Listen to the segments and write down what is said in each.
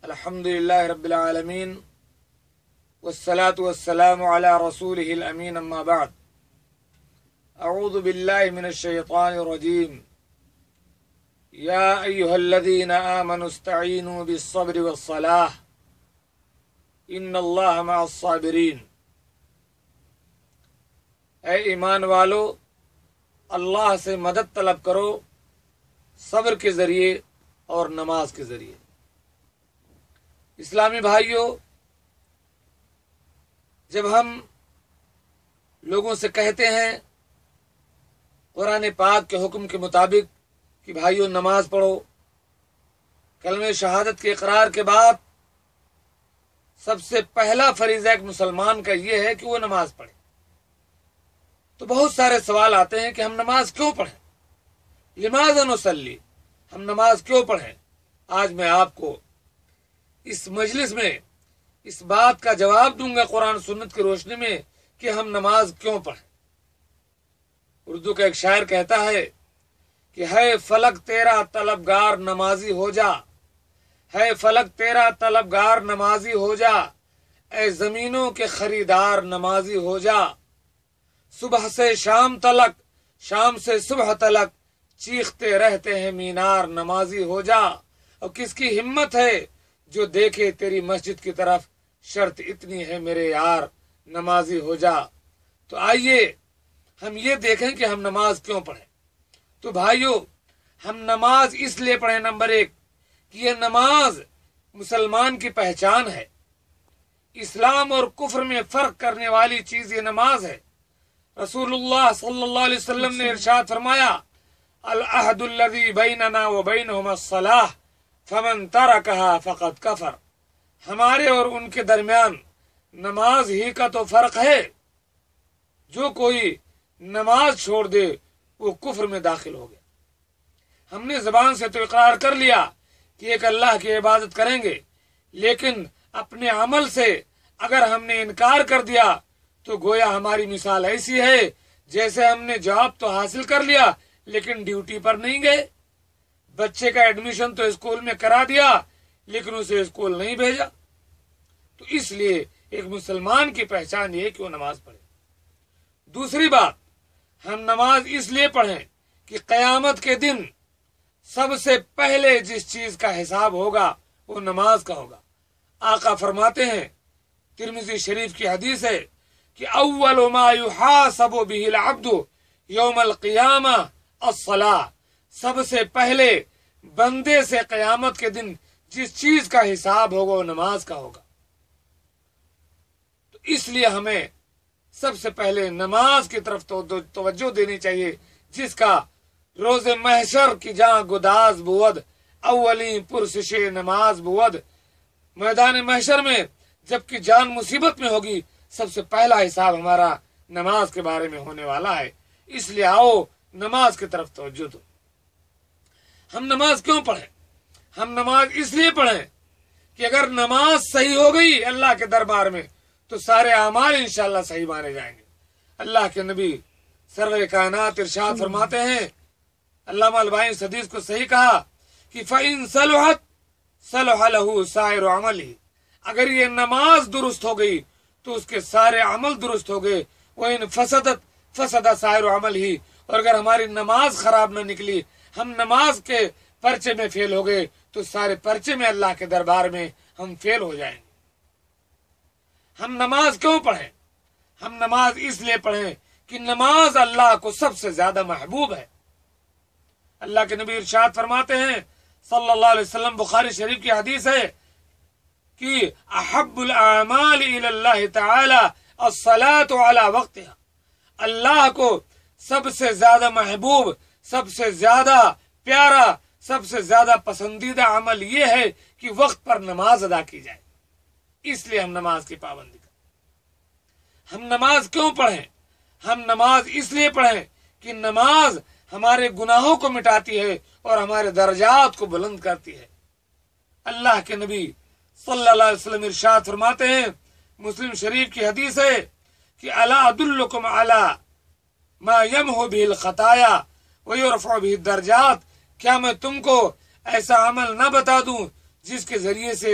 الحمدللہ رب العالمین والصلاة والسلام علی رسولہ الامین اما بعد اعوذ باللہ من الشیطان الرجیم یا ایہا الذین آمنوا استعینوا بالصبر والصلاة ان اللہ مع الصابرین۔ اے ایمان والو، اللہ سے مدد طلب کرو صبر کے ذریعے اور نماز کے ذریعے۔ اسلامی بھائیوں، جب ہم لوگوں سے کہتے ہیں قرآن پاک کے حکم کے مطابق کہ بھائیوں نماز پڑھو، کلمہ شہادت کے اقرار کے بعد سب سے پہلا فریضہ ایک مسلمان کا یہ ہے کہ وہ نماز پڑھے، تو بہت سارے سوال آتے ہیں کہ ہم نماز کیوں پڑھیں، لماذا نصلی، ہم نماز کیوں پڑھیں۔ آج میں آپ کو اس مجلس میں اس بات کا جواب دوں گا قرآن سنت کی روشنی میں کہ ہم نماز کیوں پڑھیں۔ اردو کا ایک شاعر کہتا ہے کہ ہے فلک تیرا طلبگار نمازی ہو جا، ہے فلک تیرا طلبگار نمازی ہو جا، اے زمینوں کے خریدار نمازی ہو جا، صبح سے شام تلک، شام سے صبح تلک، چیختے رہتے ہیں مینار نمازی ہو جا۔ اور کس کی ہمت ہے جو دیکھے تیری مسجد کی طرف، شرط اتنی ہے میرے یار نمازی ہو جا۔ تو آئیے ہم یہ دیکھیں کہ ہم نماز کیوں پڑھیں۔ تو بھائیو، ہم نماز اس لیے پڑھیں، نمبر ایک کہ یہ نماز مسلمان کی پہچان ہے، اسلام اور کفر میں فرق کرنے والی چیز یہ نماز ہے۔ رسول اللہ صلی اللہ علیہ وسلم نے ارشاد فرمایا، العہد الذی بیننا وبینہم الصلاۃ فمن ترکہا فقد کفر۔ ہمارے اور ان کے درمیان نماز ہی کا تو فرق ہے، جو کوئی نماز چھوڑ دے وہ کفر میں داخل ہو گیا۔ ہم نے زبان سے تو اقرار کر لیا کہ ایک اللہ کی عبادت کریں گے، لیکن اپنے عمل سے اگر ہم نے انکار کر دیا تو گویا ہماری مثال ایسی ہے جیسے ہم نے جاب تو حاصل کر لیا لیکن ڈیوٹی پر نہیں گئے۔ بچے کا ایڈمیشن تو اسکول میں کرا دیا لیکن اسے اسکول نہیں بھیجا۔ تو اس لیے ایک مسلمان کی پہچان یہ ہے کہ وہ نماز پڑھے۔ دوسری بات، ہم نماز اس لیے پڑھیں کہ قیامت کے دن سب سے پہلے جس چیز کا حساب ہوگا وہ نماز کا ہوگا۔ آقا فرماتے ہیں، ترمذی شریف کی حدیث ہے کہ اول ما یحاسب به العبد یوم القیامہ الصلاۃ، سب سے پہلے بندے سے قیامت کے دن جس چیز کا حساب ہوگا وہ نماز کا ہوگا۔ تو اس لیے ہمیں سب سے پہلے نماز کی طرف توجہ دینی چاہیے، جس کا روز محشر کی جہاں گداز بود، اولین پرسش نماز بود۔ میدان محشر میں جبکہ جان مصیبت میں ہوگی، سب سے پہلا حساب ہمارا نماز کے بارے میں ہونے والا ہے۔ اس لیے آؤ نماز کی طرف توجہ دو۔ ہم نماز کیوں پڑھیں؟ ہم نماز اس لیے پڑھیں کہ اگر نماز صحیح ہو گئی اللہ کے دربار میں تو سارے اعمال انشاءاللہ صحیح مانے جائیں گے۔ اللہ کے نبی سرور کائنات ارشاد فرماتے ہیں، علامہ البانی اس حدیث کو صحیح کہا کہ فَإِن صَلُحَتْ صَلُحَ لَهُ سَائِرُ عَمَلِهِ، اگر یہ نماز درست ہو گئی تو اس کے سارے عمل درست ہو گئے، وَإِن فَسَدَتْ فَسَدَ سَائِرُ عَمَلِهِ، اور اگر ہماری نماز خراب نہ نکلی، ہم نماز کے پرچے میں فیل ہو گئے تو سارے پرچے میں اللہ کے دربار میں ہم فیل ہو جائیں گے۔ ہم نماز کیوں پڑھیں؟ ہم نماز اس لیے پڑھیں کہ نماز اللہ کو سب سے زیادہ محبوب ہے۔ اللہ کے نبی ارشاد فرماتے ہیں صلی اللہ علیہ وسلم، بخاری شریف کی حدیث ہے کہ احب الاعمال الی اللہ تعالی الصلاۃ علی وقتها، اللہ کو سب سے زیادہ محبوب، سب سے زیادہ پیارا، سب سے زیادہ پسندیدہ عمل یہ ہے کہ وقت پر نماز ادا کی جائے۔ اس لیے ہم نماز کی پابندی کریں۔ ہم نماز کیوں پڑھیں؟ ہم نماز اس لیے پڑھیں کہ نماز ہمارے گناہوں کو مٹاتی ہے اور ہمارے درجات کو بلند کرتی ہے۔ اللہ کے نبی صلی اللہ علیہ وسلم ارشاد فرماتے ہیں، مسلم شریف کی حدیث ہے کہ الا ادلکم علی ما یمحو به الخطایا ویرفع به الدرجات، کیا میں تم کو ایسا عمل نہ بتا دوں جس کے ذریعے سے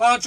5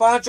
5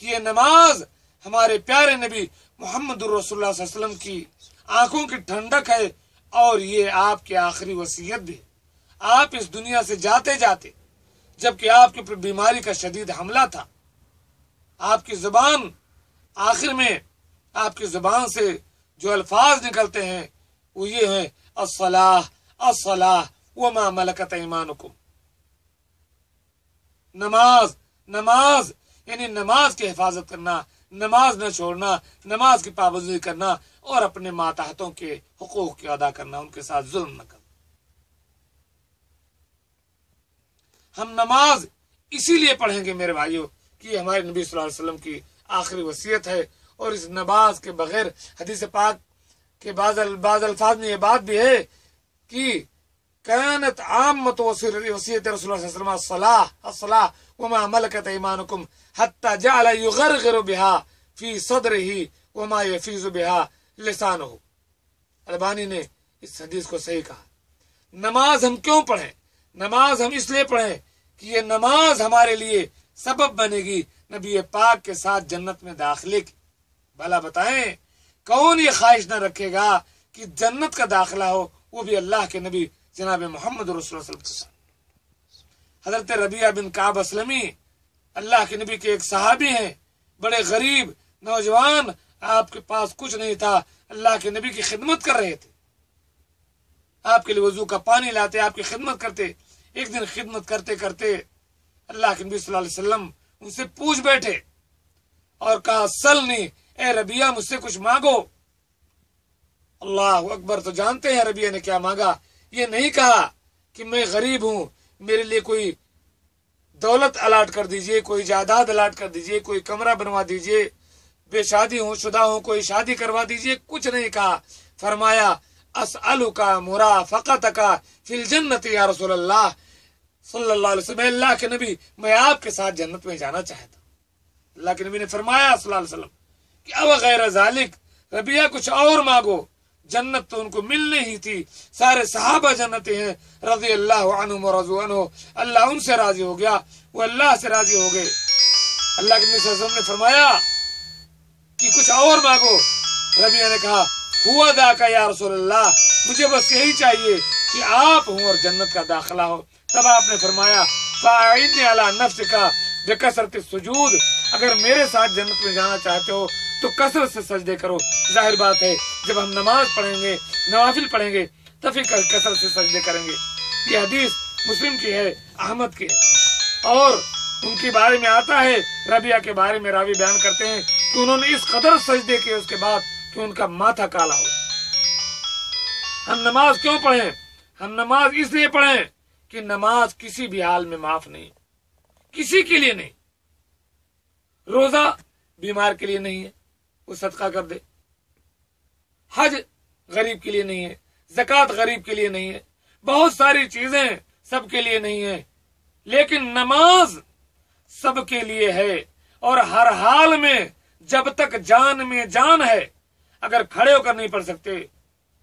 کہ یہ نماز ہمارے پیارے نبی محمد رسول اللہ صلی اللہ علیہ وسلم کی آنکھوں کی ٹھنڈک ہے، اور یہ آپ کی آخری وصیت بھی ہے۔ آپ اس دنیا سے جاتے جاتے، جبکہ آپ کے اوپر بیماری کا شدید حملہ تھا، آپ کی زبان آخر میں آپ کی زبان سے جو الفاظ نکلتے ہیں وہ یہ ہیں الصلاۃ الصلاۃ وما ملکت ایمانکم، نماز نماز، یعنی نماز کی حفاظت کرنا، نماز نہ چھوڑنا، نماز کی پابندی کرنا، اور اپنے ماتحتوں کے حقوق کی ادا کرنا، ان کے ساتھ ظلم نہ کرنا۔ ہم نماز اسی لیے پڑھیں گے میرے بھائیوں کہ یہ ہمارے نبی صلی اللہ علیہ وسلم کی آخری وصیت ہے، اور اس نماز کے بغیر حدیث پاک کے بعض الفاظ میں یہ بات بھی ہے کہ کانت عامت وصیت رسول اللہ صلی اللہ علیہ وسلم الصلاۃ الصلاۃ وما ملکت ایمانکم حتی جعل یغرغر بها فی صدرہ وما یفیض بها لسانہ۔ البانی نے اس حدیث کو صحیح کہا۔ نماز ہم کیوں پڑھیں؟ نماز ہم اس لیے پڑھیں کہ یہ نماز ہمارے لیے سبب بنے گی نبی پاک کے ساتھ جنت میں داخلے کی۔ بھلا بتائیں کون یہ خواہش نہ رکھے گا کہ جنت کا داخلہ ہو، وہ بھی اللہ کے نبی جناب محمد رسول اللہ صلی اللہ علیہ وسلم کے ساتھ۔ حضرت ربیعہ بن کعب اسلمی اللہ کے نبی کے ایک صحابی ہیں، بڑے غریب نوجوان، آپ کے پاس کچھ نہیں تھا، اللہ کے نبی کی خدمت کر رہے تھے، آپ کے لیے وضو کا پانی لاتے، آپ کی خدمت کرتے۔ ایک دن خدمت کرتے کرتے اللہ کے نبی صلی اللہ علیہ وسلم ان سے پوچھ بیٹھے اور کہا سلنی، اے ربیعہ مجھ سے کچھ مانگو۔ اللہ اکبر، تو جانتے ہیں ربیعہ نے کیا مانگا؟ یہ نہیں کہا کہ میں غریب ہوں، میرے لیے کوئی دولت الاٹ کر دیجئے، کوئی جائیداد الاٹ کر دیجئے، کوئی کمرہ بنوا دیجئے، بے شادی ہوں شدہ ہوں کوئی شادی کروا دیجئے، کچھ نہیں کہا۔ فرمایا اسألک مرافقتک فی الجنت یا رسول اللہ صلی اللہ علیہ وسلم، اللہ کے نبی میں آپ کے ساتھ جنت میں جانا چاہتا ہوں۔ اللہ کے نبی نے فرمایا صلی اللہ علیہ وسلم کہ اب غیر ذالک، ربیعہ کچھ اور مانگو۔ جنت تو ان کو ملنی ہی تھی، سارے صحابہ جنتی ہیں رضی اللہ عنہم ورضوا عنہ، اللہ ان سے راضی ہو گیا، وہ اللہ سے راضی ہو گئے۔ اللہ کے نبی صلی اللہ علیہ وسلم نے فرمایا کہ کچھ اور مانگو۔ ربیعہ نے کہا ہوا ذاک یا رسول اللہ، مجھے بس یہی چاہیے کہ آپ ہوں اور جنت کا داخلہ ہو۔ تب آپ نے فرمایا فاعدنی علی نفسک بکثرۃ السجود، اگر میرے ساتھ جنت میں جانا چاہتے ہو تو کثرت سے سجدے کرو۔ ظاہر بات ہے جب ہم نماز پڑھیں گے، نوافل پڑھیں گے، تو پھر کثرت سے سجدے کریں گے۔ یہ حدیث مسلم کی ہے، احمد کی ہے، اور ان کے بارے میں آتا ہے، ربیعہ کے بارے میں راوی بیان کرتے ہیں کہ انہوں نے اس قدر سجدے کیے اس کے بعد کہ ان کا ماتھا کالا ہو۔ ہم نماز کیوں پڑھیں؟ ہم نماز اس لیے پڑھیں کہ نماز کسی بھی حال میں معاف نہیں، کسی کے لیے نہیں۔ روزہ بیمار کے لیے نہیں ہے، وہ صدقہ کر دے۔ حج غریب کے لیے نہیں ہے، زکوٰۃ غریب کے لیے نہیں ہے، بہت ساری چیزیں سب کے لیے نہیں ہے، لیکن نماز سب کے لیے ہے، اور ہر حال میں جب تک جان میں جان ہے۔ اگر کھڑے ہو کر نہیں پڑھ سکتے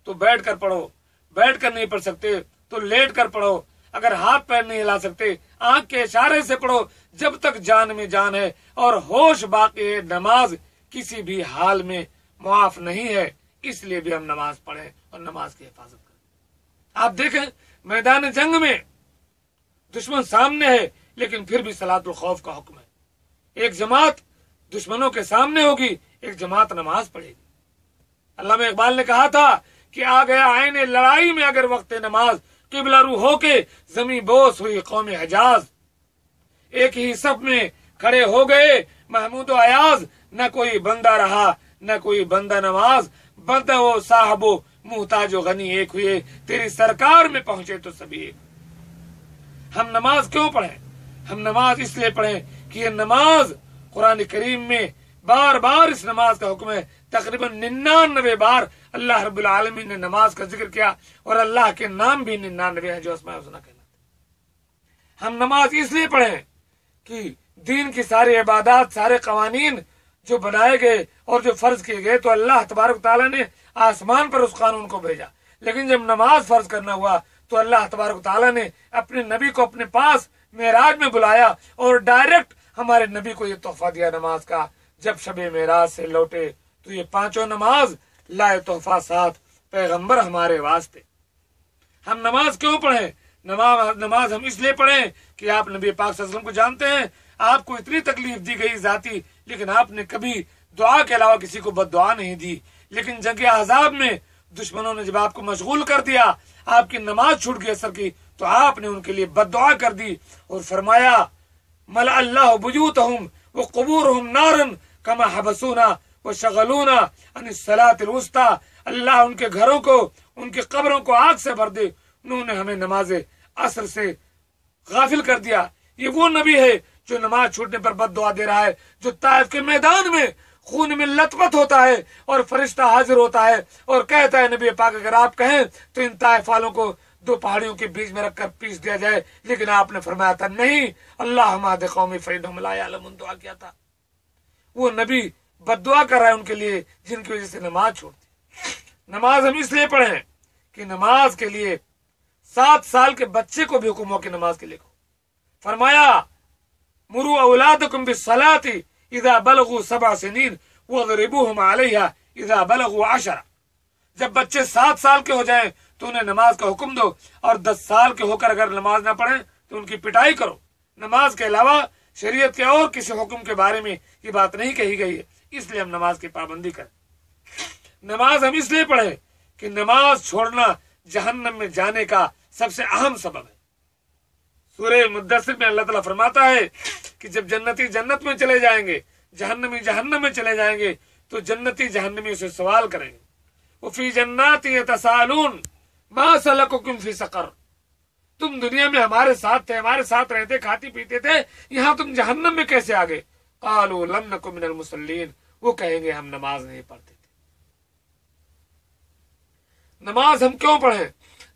تو بیٹھ کر پڑھو، بیٹھ کر نہیں پڑھ سکتے تو لیٹ کر پڑھو، اگر ہاتھ پیر نہیں ہلا سکتے آنکھ کے اشارے سے پڑھو، جب تک جان میں جان ہے اور ہوش باقی ہے۔ نماز کسی بھی حال میں معاف نہیں ہے، اس لیے بھی ہم نماز پڑھیں اور نماز کی حفاظت کریں۔ آپ دیکھیں میدان جنگ میں دشمن سامنے ہے لیکن پھر بھی صلاۃ الخوف کا حکم ہے۔ ایک جماعت دشمنوں کے سامنے ہوگی، ایک جماعت نماز پڑھے گی۔ علامہ اقبال نے کہا تھا کہ آ گیا آئین لڑائی میں اگر وقت نماز، قبلہ رو ہو کے زمیں بوس ہوئی قوم حجاز۔ ایک ہی صف میں کھڑے ہو گئے محمود و ایاز، نہ کوئی بندہ رہا نہ کوئی بندہ نماز، بندہ و صاحب و محتاج و غنی ایک ہوئے، تیری سرکار میں پہنچے تو سبھی ایک۔ ہم نماز کیوں پڑھیں؟ ہم نماز اس لیے پڑھیں کہ یہ نماز قرآن کریم میں بار بار اس نماز کا حکم ہے، تقریباً 99 بار اللہ رب العالمین نے نماز کا ذکر کیا، اور اللہ کے نام بھی 99 ہیں جو اسماء الحسنی کہلاتے ہیں۔ ہم نماز اس لیے پڑھیں کہ دین کی ساری عبادات، سارے قوانین جو بنائے گئے اور جو فرض کیے گئے تو اللہ تبارک تعالیٰ نے آسمان پر اس قانون کو بھیجا، لیکن جب نماز فرض کرنا ہوا تو اللہ تبارک تعالیٰ نے اپنے نبی کو اپنے پاس معراج میں بلایا اور ڈائریکٹ ہمارے نبی کو یہ تحفہ دیا نماز کا، جب شب معراج سے لوٹے تو یہ پانچوں نماز لائے تحفہ ساتھ پیغمبر ہمارے واسطے۔ ہم نماز کیوں پڑھیں؟ نماز ہم اس لیے پڑھیں کہ آپ نبی پاک صلی اللہ علیہ وسلم کو جانتے ہیں، آپ کو اتنی تکلیف دی گئی ذاتی، لیکن آپ نے کبھی دعا کے علاوہ کسی کو بد دعا نہیں دی۔ لیکن جنگ احزاب میں دشمنوں نے جب آپ کو مشغول کر دیا، آپ کی نماز چھوٹ گئی اثر کی، تو آپ نے ان کے لیے بد دعا کر دی اور فرمایا ملأ اللہ بیوتہم وقبورہم نارا کما حبسونا وشغلونا عن الصلاۃ الوسطی، اللہ ان کے گھروں کو، ان کی قبروں کو آگ سے بھر دے، انہوں نے ہمیں نماز عصر سے غافل کر دیا۔ یہ وہ نبی ہے جو نماز چھوٹنے پر بد دعا دے رہا ہے، جو طائف کے میدان میں خون میں لطمت ہوتا ہے اور فرشتہ حاضر ہوتا ہے اور کہتا ہے نبی پاک اگر آپ کہیں تو ان طائف والوں کو دو پہاڑیوں کے بیچ میں رکھ کر پیس دیا جائے، لیکن آپ نے فرمایا تھا نہیں، اللہم اہد قومی فانہم لا یعلمون دعا کیا تھا۔ وہ نبی بد دعا کر رہا ہے ان کے لیے جن کی وجہ سے نماز چھوڑتی۔ نماز ہم اس لیے پڑھیں کہ نماز کے لیے 7 سال کے بچے کو بھی حکم ہو کہ نماز کے لیے فرمایا مروا اولادکم بالصلاۃ اذا بلغوا 7 سنین واضربوہم علیہا اذا بلغوا 10۔ جب بچے 7 سال کے ہو جائیں تو انہیں نماز کا حکم دو، اور 10 سال کے ہو کر اگر نماز نہ پڑھیں تو ان کی پٹائی کرو۔ نماز کے علاوہ شریعت کے اور کسی حکم کے بارے میں یہ بات نہیں کہی گئی ہے، اس لیے ہم نماز کی پابندی کریں۔ نماز ہم اس لیے پڑھیں کہ نماز چھوڑنا جہنم میں جانے کا سب سے اہم سبب ہے۔ سورہ مدثر میں اللہ تعالیٰ فرماتا ہے کہ جب جنتی جنت میں چلے جائیں گے، جہنمی جہنم میں چلے جائیں گے، تو جنتی جہنمی اسے سوال کریں گے، وفی جنات یتساءلون ما سلککم فی سقر، تم دنیا میں ہمارے ساتھ تھے، ہمارے ساتھ رہتے، کھاتی پیتے تھے، یہاں تم جہنم میں کیسے آ گئے؟ قالوا لم نکن من المصلین، وہ کہیں گے ہم نماز نہیں پڑھتے تھے۔ نماز ہم کیوں پڑھیں؟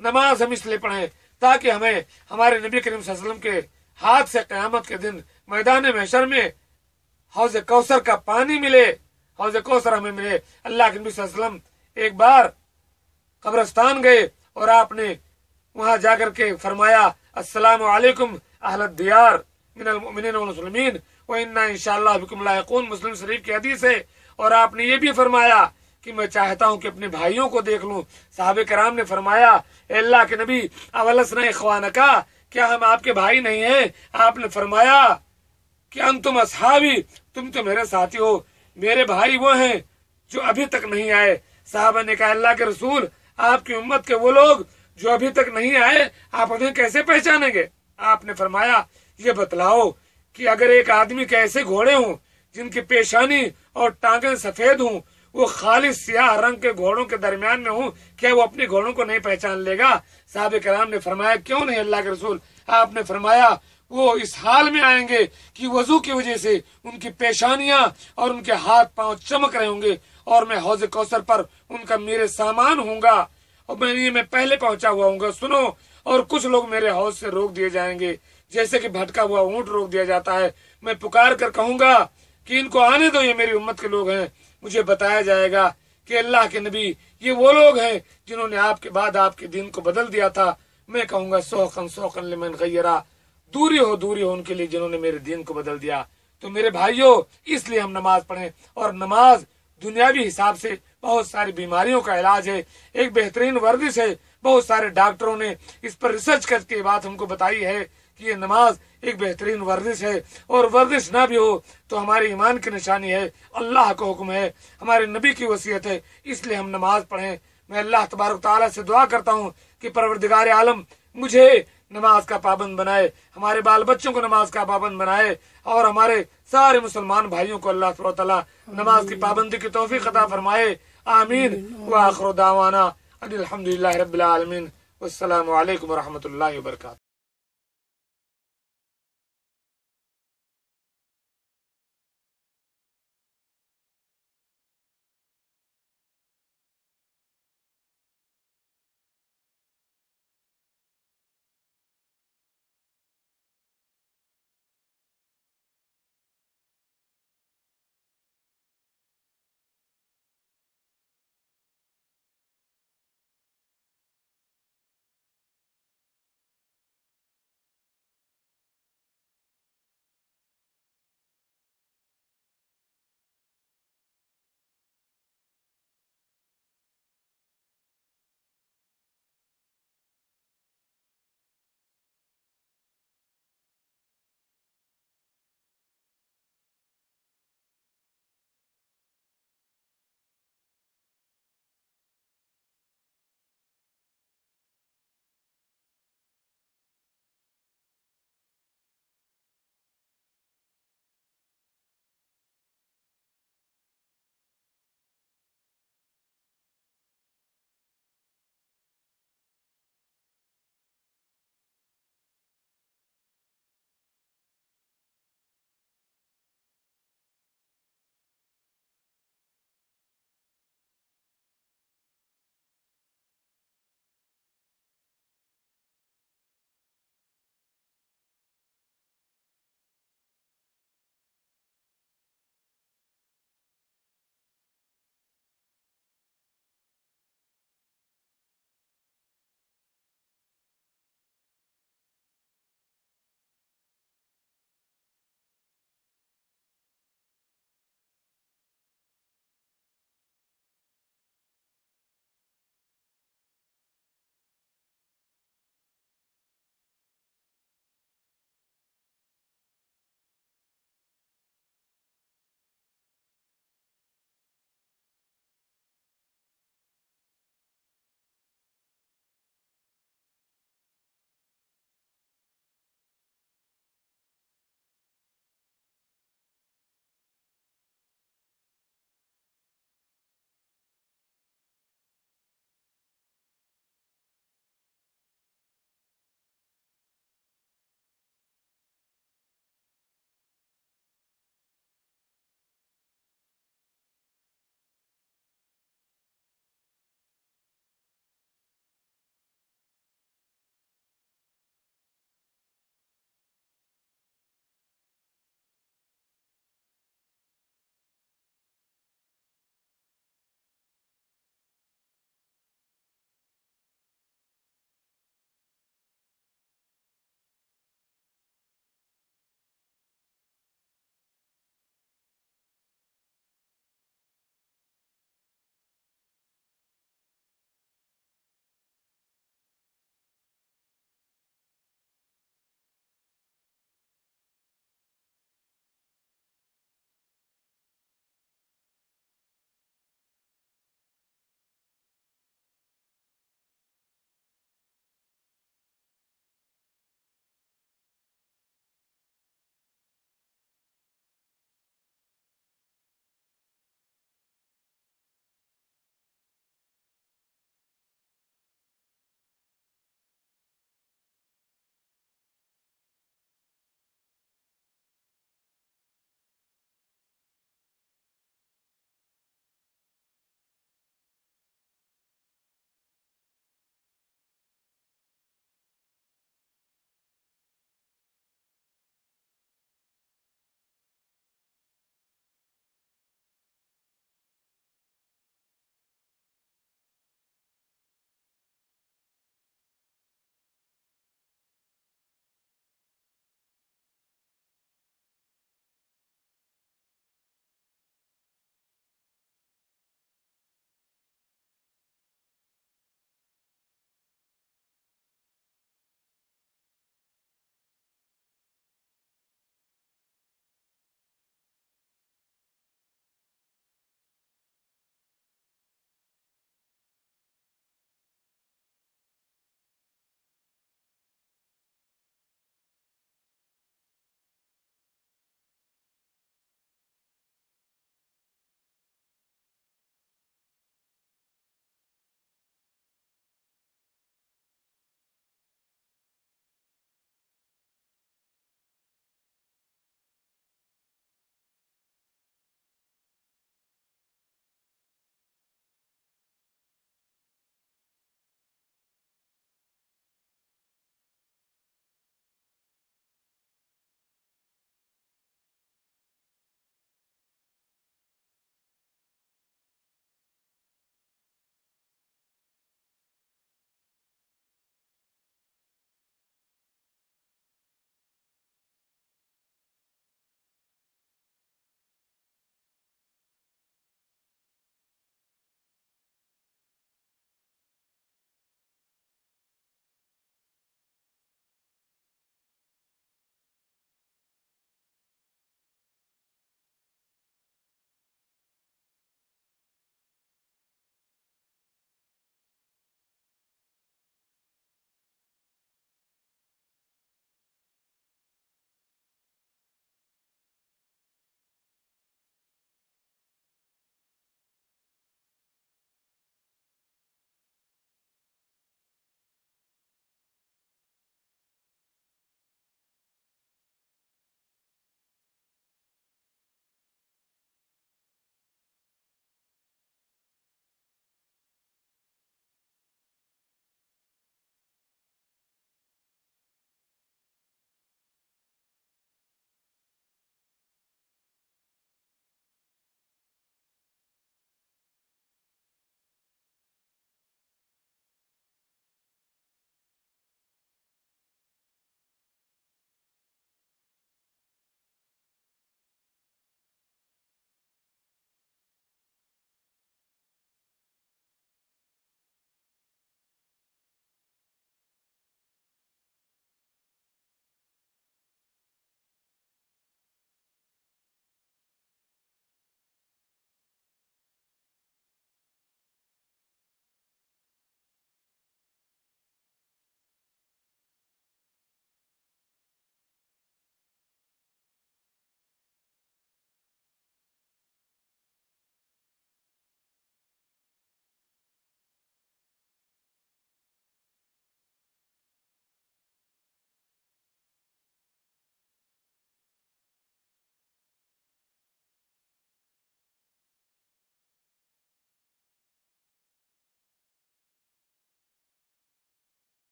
نماز ہم اس لیے پڑھیں تاکہ ہمیں ہمارے نبی کریم صلی اللہ علیہ وسلم کے ہاتھ سے قیامت کے دن میدان محشر میں حوض کوثر کا پانی ملے، حوض کوثر ہمیں ملے۔ اللہ کے نبی صلی اللہ علیہ وسلم ایک بار قبرستان گئے اور آپ نے وہاں جا کر کے فرمایا السلام علیکم اہل الدیار من المؤمنین والمسلمین وانا انشاءاللہ بکم لاحقون، مسلم شریف کی حدیث ہے۔ اور آپ نے یہ بھی فرمایا کہ میں چاہتا ہوں کہ اپنے بھائیوں کو دیکھ لوں۔ صحابہ کرام نے فرمایا اے اللہ کے نبی اولسنا اخوانکا، کیا ہم آپ کے بھائی نہیں ہیں؟ آپ نے فرمایا کہ انتم اصحابی، تم تو میرے ساتھی ہو، میرے بھائی وہ ہیں جو ابھی تک نہیں آئے۔ صحابہ نے کہا اللہ کے رسول، آپ کی امت کے وہ لوگ جو ابھی تک نہیں آئے آپ انہیں کیسے پہچانیں گے؟ آپ نے فرمایا یہ بتلاؤ کہ اگر ایک آدمی کے ایسے گھوڑے ہوں جن کی پیشانی اور ٹانگیں سفید ہوں، وہ خالص سیاہ رنگ کے گھوڑوں کے درمیان میں ہوں، کیا وہ اپنے گھوڑوں کو نہیں پہچان لے گا؟ صحابہ کرام نے فرمایا کیوں نہیں اللہ کے رسول؟ آپ نے فرمایا وہ اس حال میں آئیں گے کہ وضو کی وجہ سے ان کی پیشانیاں اور ان کے ہاتھ پاؤں چمک رہے ہوں گے، اور میں حوض کوثر پر ان کا میرے سامان ہوں گا اور میں پہلے پہنچا ہوا ہوں گا۔ سنو، اور کچھ لوگ میرے حوض سے روک دیے جائیں گے جیسے کہ بھٹکا ہوا اونٹ روک دیا جاتا ہے۔ میں پکار کر کہوں گا کہ ان کو آنے دو، یہ میری امت کے لوگ ہیں۔ مجھے بتایا جائے گا کہ اللہ کے نبی یہ وہ لوگ ہیں جنہوں نے آپ کے بعد آپ کے دین کو بدل دیا تھا۔ میں کہوں گا سوقن سوقن لمن غیرہ، دوری ہو ان کے لیے جنہوں نے میرے دین کو بدل دیا۔ تو میرے بھائیوں، اس لیے ہم نماز پڑھیں، اور نماز دنیاوی حساب سے بہت ساری بیماریوں کا علاج ہے، ایک بہترین ورزش ہے۔ بہت سارے ڈاکٹروں نے اس پر ریسرچ کر کے بات ہم کو بتائی ہے کہ یہ نماز ایک بہترین ورزش ہے، اور ورزش نہ بھی ہو تو ہمارے ایمان کی نشانی ہے، اللہ کا حکم ہے، ہمارے نبی کی وصیت ہے، اس لیے ہم نماز پڑھیں۔ میں اللہ تبارک تعالیٰ سے دعا کرتا ہوں کہ پروردگار عالم مجھے نماز کا پابند بنائے، ہمارے بال بچوں کو نماز کا پابند بنائے، اور ہمارے سارے مسلمان بھائیوں کو اللہ تبارک تعالیٰ نماز کی پابندی کی توفیق عطا فرمائے، آمین۔ وآخر دعوانا ان الحمدللہ رب العالمین، والسلام علیکم ورحمۃ اللہ وبرکاتہ۔